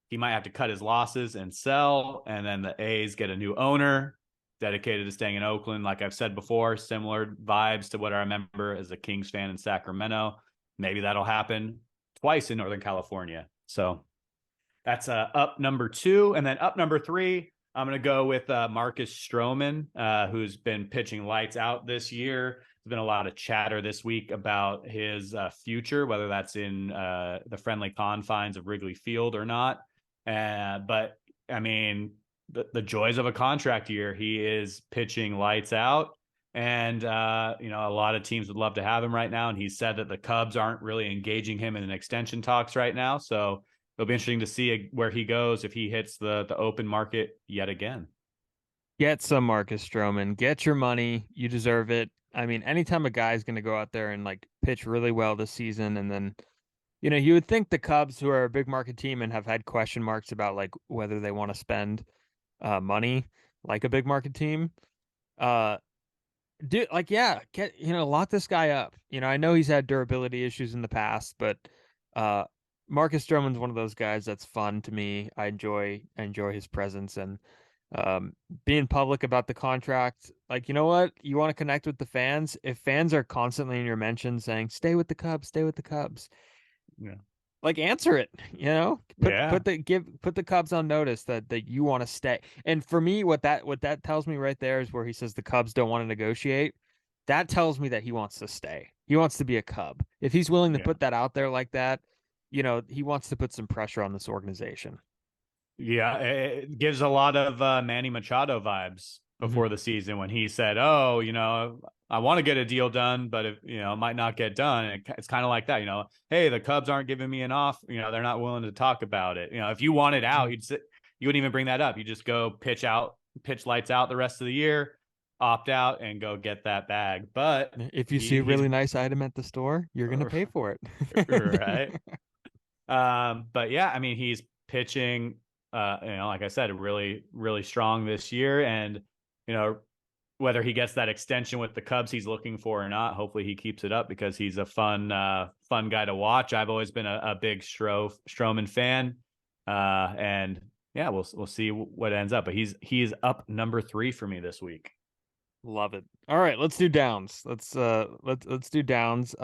he might have to cut his losses and sell, and then the A's get a new owner dedicated to staying in Oakland. Like I've said before, similar vibes to what I remember as a Kings fan in Sacramento. Maybe that'll happen twice in Northern California. So that's up number 2. And then up number 3, I'm going to go with Marcus Stroman, who's been pitching lights out this year. There's been a lot of chatter this week about his future, whether that's in the friendly confines of Wrigley Field or not. But, I mean, the joys of a contract year, he is pitching lights out. And, a lot of teams would love to have him right now. And he said that the Cubs aren't really engaging him in an extension talks right now. So it'll be interesting to see where he goes if he hits the open market yet again. Get some Marcus Stroman. Get your money. You deserve it. I mean, anytime a guy's going to go out there and like pitch really well this season, and then, you would think the Cubs, who are a big market team and have had question marks about like whether they want to spend money like a big market team, lock this guy up. I know he's had durability issues in the past, but Marcus Stroman's one of those guys that's fun to me. I enjoy his presence, and being public about the contract. Like, you know what? You want to connect with the fans. If fans are constantly in your mentions saying, stay with the Cubs, yeah, like answer it, Yeah. put the Cubs on notice that you want to stay. And for me, what that tells me right there is where he says the Cubs don't want to negotiate. That tells me that he wants to stay. He wants to be a Cub. If he's willing to Yeah. put that out there like that, he wants to put some pressure on this organization. Yeah, it gives a lot of Manny Machado vibes Mm-hmm. before the season when he said, "Oh, I want to get a deal done, but if it might not get done." And it's kind of like that, Hey, the Cubs aren't giving me an off. They're not willing to talk about it. If you wanted out, you wouldn't even bring that up. You just go pitch lights out the rest of the year, opt out, and go get that bag. But If you see a really nice item at the store, you're gonna pay for it. right. But yeah, I mean, he's pitching, like I said, really, really strong this year. And, whether he gets that extension with the Cubs he's looking for or not, hopefully he keeps it up because he's a fun guy to watch. I've always been a big Stroman fan. And yeah, we'll see what ends up, but he's up number 3 for me this week. Love it. All right, let's do downs. Let's do downs.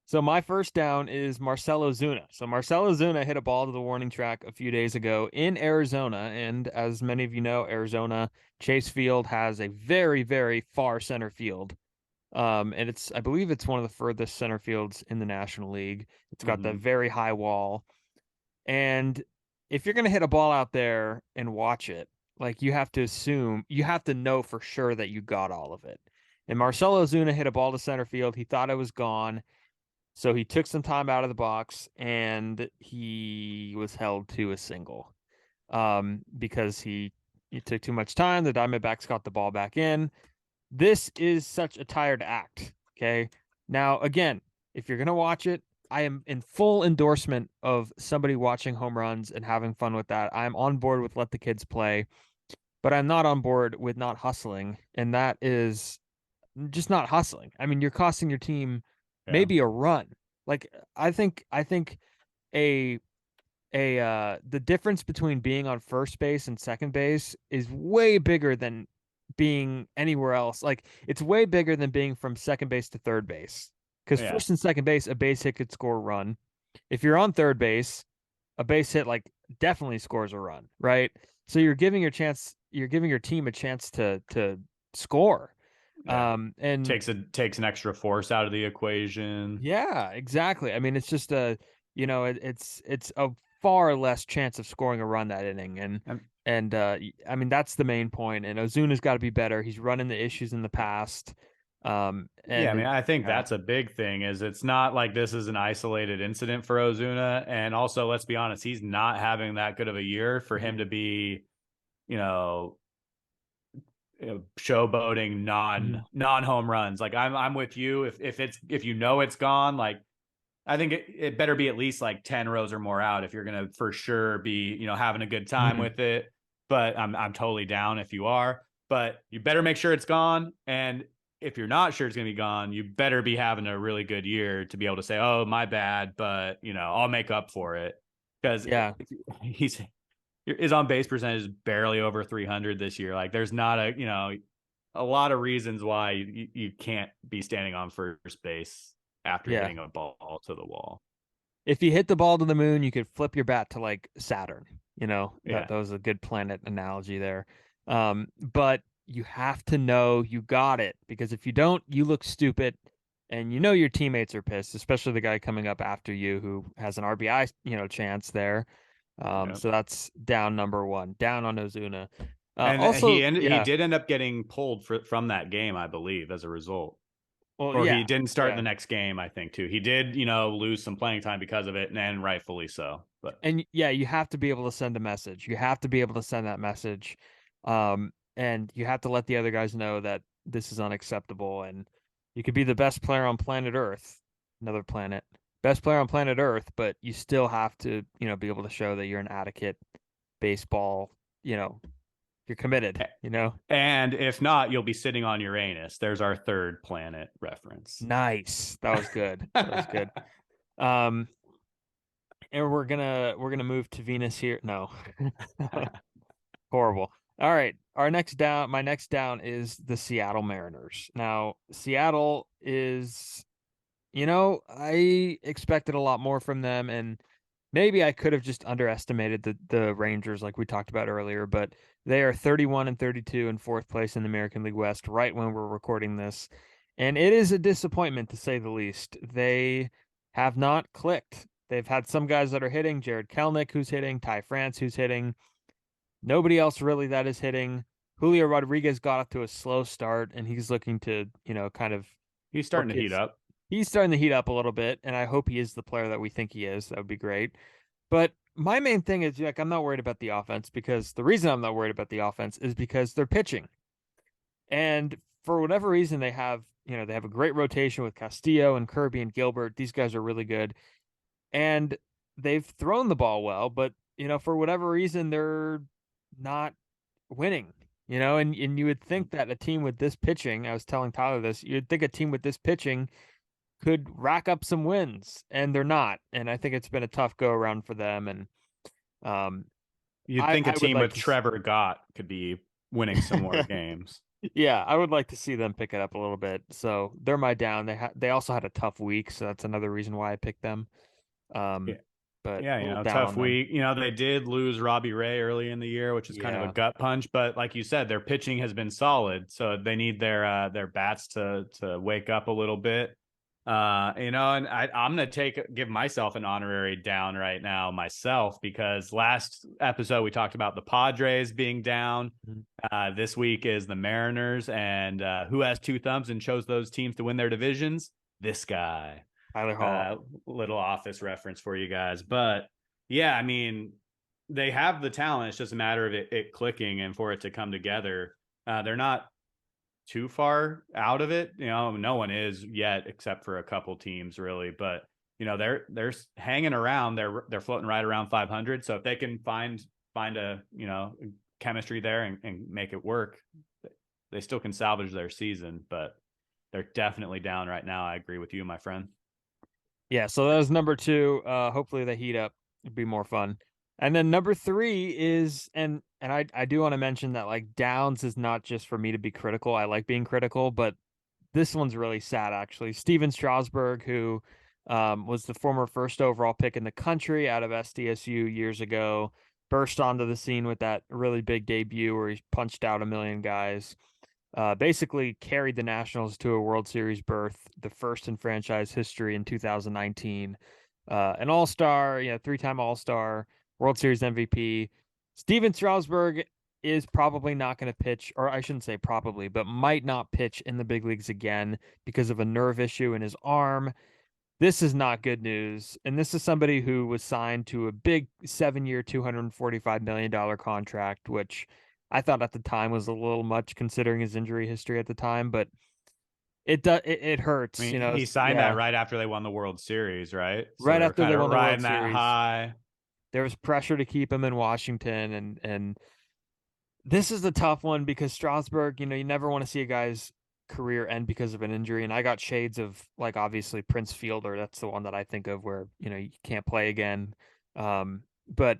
So my first down is Marcell Ozuna. So Marcell Ozuna hit a ball to the warning track a few days ago in Arizona, and as many of you know, Arizona Chase Field has a very, very far center field. And I believe it's one of the furthest center fields in the National League. It's got that very high wall. And if you're going to hit a ball out there and watch it, like you have to know for sure that you got all of it. And Marcell Ozuna hit a ball to center field. He thought it was gone. So he took some time out of the box and he was held to a single because he took too much time. The Diamondbacks got the ball back in. This is such a tired act. Okay. Now, again, if you're going to watch it, I am in full endorsement of somebody watching home runs and having fun with that. I'm on board with let the kids play, but I'm not on board with not hustling. And that is just not hustling. I mean, you're costing your team maybe a run. Like I think a the difference between being on first base and second base is way bigger than being anywhere else. Like it's way bigger than being from second base to third base. Because first and second base, a base hit could score a run. If you're on third base, a base hit like definitely scores a run, right? So you're giving your team a chance to score. Yeah. And takes an extra force out of the equation. yeah, exactly. I mean, it's just it's a far less chance of scoring a run that inning, and I mean that's the main point. And Ozuna's got to be better. He's run into issues in the past. And yeah, I mean, I think that's a big thing. Is it's not like this is an isolated incident for Ozuna, and also let's be honest, he's not having that good of a year for him to be, showboating non home runs. Like I'm with you. If it's gone, like I think it better be at least like 10 rows or more out if you're gonna for sure be having a good time with it. But I'm totally down if you are. But you better make sure it's gone. And if you're not sure it's gonna be gone, you better be having a really good year to be able to say, "Oh, my bad," but I'll make up for it because his on base percentage is barely over 300 this year. Like there's not a lot of reasons why you can't be standing on first base after hitting a ball to the wall. If you hit the ball to the moon, you could flip your bat to like Saturn. That was a good planet analogy there. But you have to know you got it, because if you don't, you look stupid, and your teammates are pissed, especially the guy coming up after you who has an RBI, chance there. So that's down number 1, down on Ozuna. And also, he did end up getting pulled from that game, I believe, as a result. Well, or he didn't start the next game, I think, too. He did, lose some playing time because of it, and rightfully so. And you have to be able to send a message. You have to be able to send that message. And you have to let the other guys know that this is unacceptable. And you could be the best player on planet Earth, another planet, best player on planet Earth, but you still have to, be able to show that you're an adequate baseball, you're committed, And if not, you'll be sitting on Uranus. There's our third planet reference. Nice. That was good. That was good. And we're gonna move to Venus here. No. Horrible. All right. My next down is the Seattle Mariners. Now, Seattle is I expected a lot more from them, and maybe I could have just underestimated the Rangers like we talked about earlier, but they are 31 and 32 in fourth place in the American League West right when we're recording this. And it is a disappointment to say the least. They have not clicked. They've had some guys that are hitting, Jared Kelnick who's hitting, Ty France who's hitting. Nobody else really that is hitting. Julio Rodriguez got off to a slow start, and he's looking to, kind of He's starting work to heat his. up. He's starting to heat up a little bit, and I hope he is the player that we think he is. That would be great. But my main thing is like I'm not worried about the offense, because the reason I'm not worried about the offense is because they're pitching. And for whatever reason they have a great rotation with Castillo and Kirby and Gilbert. These guys are really good. And they've thrown the ball well, but for whatever reason they're not winning. And you would think that a team with this pitching, I was telling Tyler this, you'd think a team with this pitching could rack up some wins, and they're not. And I think it's been a tough go around for them. And um, You'd I think a I would team like with to, Trevor Gott could be winning some more games. yeah, I would like to see them pick it up a little bit. So they're my down. They also had a tough week, so that's another reason why I picked them. Yeah. Um, but Yeah, a little down tough on them. week. They did lose Robbie Ray early in the year, which is kind of a Yeah. gut punch. But like you said, their pitching has been solid, so they need their bats to wake up a little bit. And I'm gonna give myself an honorary down right now myself, because last episode we talked about the Padres being down. Mhm. This week is the Mariners, and who has two thumbs and chose those teams to win their divisions? This guy. Tyler uh, Hall. Little office reference for you guys. But yeah, I mean, they have the talent. It's just a matter of it clicking and for it to come together. They're not too far out of it. No one is yet, except for a couple teams, really. But they're hanging around. They're floating right around 500. So if they can find a chemistry there and make it work, they still can salvage their season. But they're definitely down right now. I agree with you, my friend. Yeah, so that was number two. Hopefully they heat up. It'd be more fun. And then number three is, and I do want to mention that like downs is not just for me to be critical. I like being critical, but this one's really sad actually. Steven Strasburg, who was the former first overall pick in the country out of SDSU years ago, burst onto the scene with that really big debut where he punched out a million guys. Basically carried the Nationals to a World Series berth, the first in franchise history in 2019. An All-Star, three-time All-Star, World Series MVP. Steven Strasburg is probably not going to pitch, or I shouldn't say probably, but might not pitch in the big leagues again because of a nerve issue in his arm. This is not good news. And this is somebody who was signed to a big 7-year, $245 million contract, which I thought at the time was a little much considering his injury history at the time, but it I hurts, mean, he signed that yeah. right after they won the World Series, right? So Right they're after kind they of won the World riding that Series, high. there was pressure to keep him in Washington, and this is the tough one because Strasburg, you never want to see a guy's career end because of an injury. And I got shades of like obviously Prince Fielder. That's the one that I think of where, you can't play again. But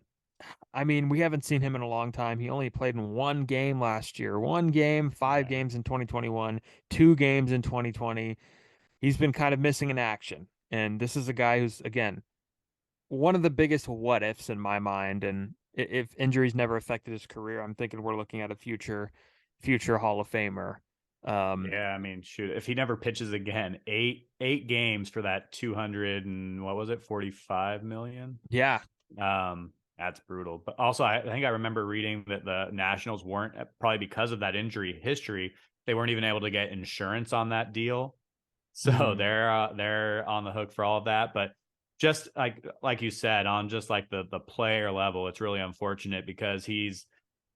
I mean, we haven't seen him in a long time. He only played in one game last year, one game, five Yeah. games in 2021, two games in 2020. He's been kind of missing in action. And this is a guy who's, again, one of the biggest what ifs in my mind. And if injuries never affected his career, I'm thinking we're looking at a future Hall of Famer. Yeah, I mean, shoot, if he never pitches again, eight games for that 200 and what was it, 45 million? Yeah. That's brutal. But also, I think I remember reading that the Nationals weren't, probably because of that injury history, they weren't even able to get insurance on that deal. So Mm. they're on the hook for all of that. But just like you said, on just like the player level, it's really unfortunate because he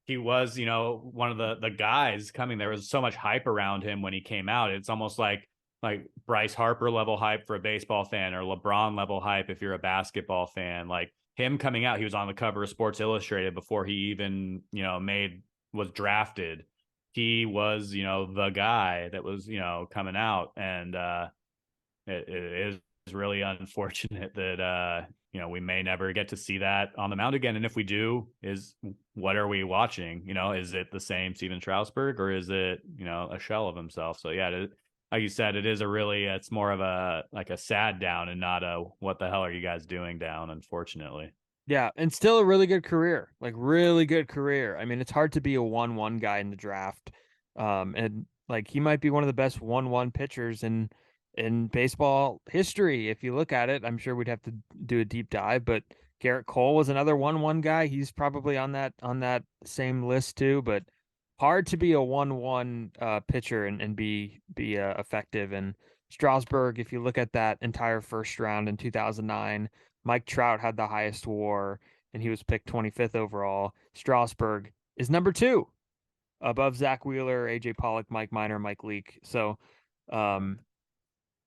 was, one of the guys coming. There was so much hype around him when he came out. It's almost like Bryce Harper level hype for a baseball fan, or LeBron level hype if you're a basketball fan. Like him coming out, he was on the cover of Sports Illustrated before he even, was drafted. He was, the guy that was, coming out. And it is really unfortunate that we may never get to see that on the mound again. And if we do, what are we watching? Is it the same Steven Strasburg, or is it a shell of himself? So yeah, like you said, it's more of a sad down and not a what the hell are you guys doing down, unfortunately. Yeah, and still a really good career, like really good career. I mean, it's hard to be a 1-1 guy in the draft. And like he might be one of the best 1-1 pitchers in baseball history. If you look at it, I'm sure we'd have to do a deep dive, but Garrett Cole was another 1-1 guy. He's probably on that same list too, but hard to be a 1-1 pitcher and be effective. And Strasburg, if you look at that entire first round in 2009, Mike Trout had the highest WAR, and he was picked 25th overall. Strasburg is number 2, above Zach Wheeler, AJ Pollock, Mike Minor, Mike Leake. So, I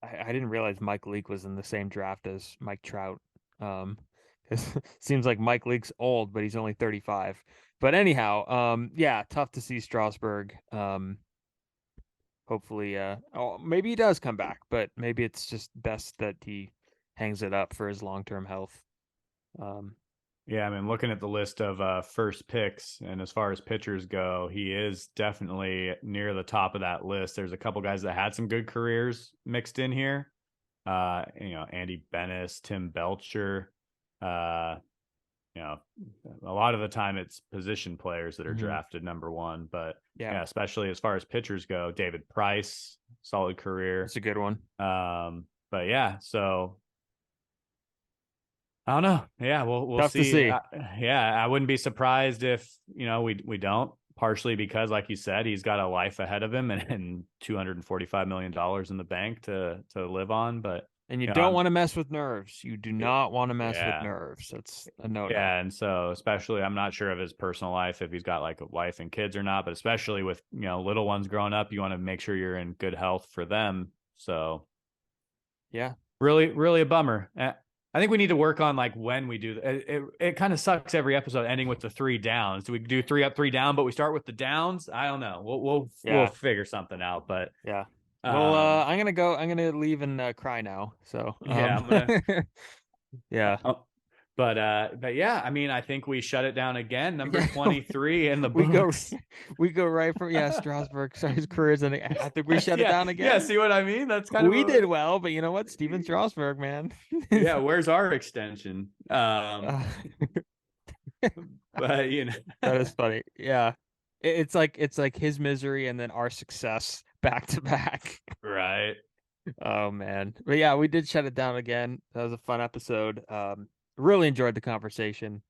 didn't realize Mike Leake was in the same draft as Mike Trout. It seems like Mike Leake's old, but he's only 35. But anyhow, yeah, tough to see Strasburg. Hopefully, maybe he does come back, but maybe it's just best that he hangs it up for his long-term health. Yeah, I mean, looking at the list of first picks, and as far as pitchers go, he is definitely near the top of that list. There's a couple guys that had some good careers mixed in here. Andy Bennis, Tim Belcher. A lot of the time it's position players that are drafted number 1, but yeah, especially as far as pitchers go, David Price, solid career. It's a good one. But yeah, so I don't know. Yeah, we'll Tough see. To see. I wouldn't be surprised if we don't. Partially because, like you said, he's got a life ahead of him and $245 million in the bank to live on. But you don't want to mess with nerves. You do not want to mess with nerves. That's a no. Yeah, and so especially, I'm not sure of his personal life if he's got like a wife and kids or not. But especially with little ones growing up, you want to make sure you're in good health for them. So yeah, really, really a bummer. I think we need to work on like when we do it kind of sucks every episode ending with the 3 downs. Do we do 3 up, 3 down, but we start with the downs? I don't know. We'll figure something out, but yeah. Well, I'm gonna leave and cry now. So yeah, I'm gonna yeah. But yeah, I mean, I think we shut it down again. Number 23 in the books. We go right from Strasburg. Sorry, his career's ending. I think we shut it down again. Yeah, see what I mean? That's kind of we did well, but you know what, Steven Strasburg, man. Yeah, where's our extension? But that is funny. Yeah, it's like his misery and then our success back to back. Right. Oh man, but yeah, we did shut it down again. That was a fun episode. Really enjoyed the conversation,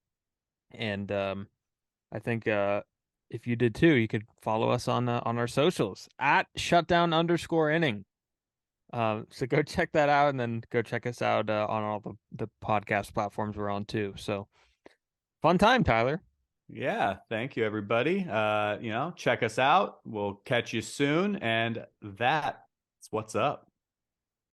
and I think if you did too, you could follow us on our socials at @shutdown_inning. So go check that out, and then go check us out on all the podcast platforms we're on too. So fun time, Tyler. Yeah, thank you, everybody. Check us out. We'll catch you soon, and that's what's up.